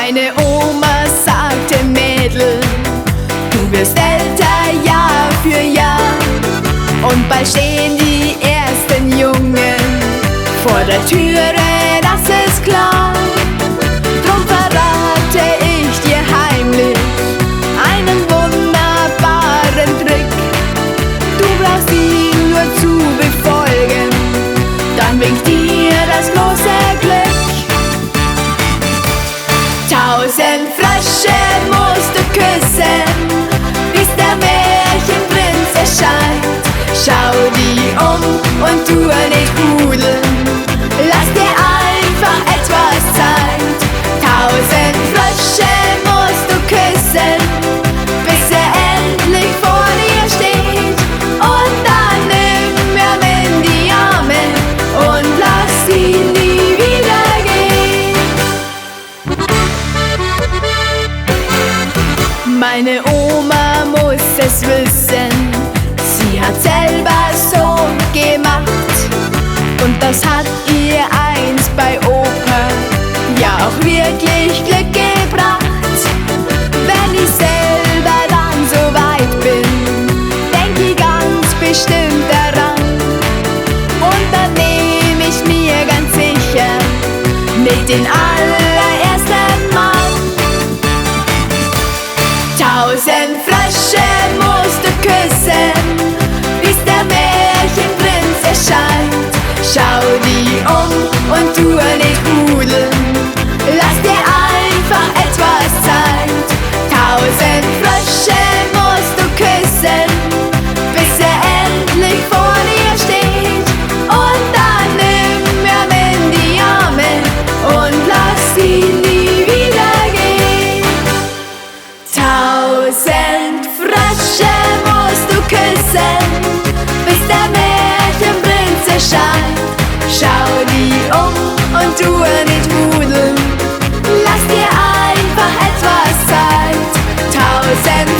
Meine Oma sagte: Mädel, du wirst älter Jahr für Jahr, und bald stehen die ersten Jungen vor der Türe, das ist klar. Drum verrate ich dir heimlich einen wunderbaren Trick. Du brauchst ihn nur zu befolgen, dann winkt dir das große Glück. 1000 Frösche musst du küssen, bis der Märchenprinz erscheint. Schau dich und tu nicht hudeln, lass dir einfach etwas Zeit. 1000 Frösche musst du küssen, bis er endlich vor dir steht. Und dann nimm ihn in die Arme und lass ihn nie wieder gehen. Meine Oma muss es wissen, sie hat selber so gemacht, und das hat ihr einst bei Opa ja auch wirklich Glück gebracht. Wenn ich selber dann so weit bin, denk ich ganz bestimmt daran, und dann nehm ich mir ganz sicher nicht den allerersten Mann. 1000 Frösche musst du küssen, bis der Märchenprinz erscheint. Schau dich und tu nicht hudeln, lass dir einfach etwas Zeit. 1000 Frösche musst du küssen, bis er endlich vor dir steht. Und dann nimm ihn in die Arme und lass ihn nie wieder gehen. 1000 Frösche musst du küssen, bis der Märchenprinz erscheint. Schau dich und tu nicht hudeln, lass dir einfach etwas Zeit. 1000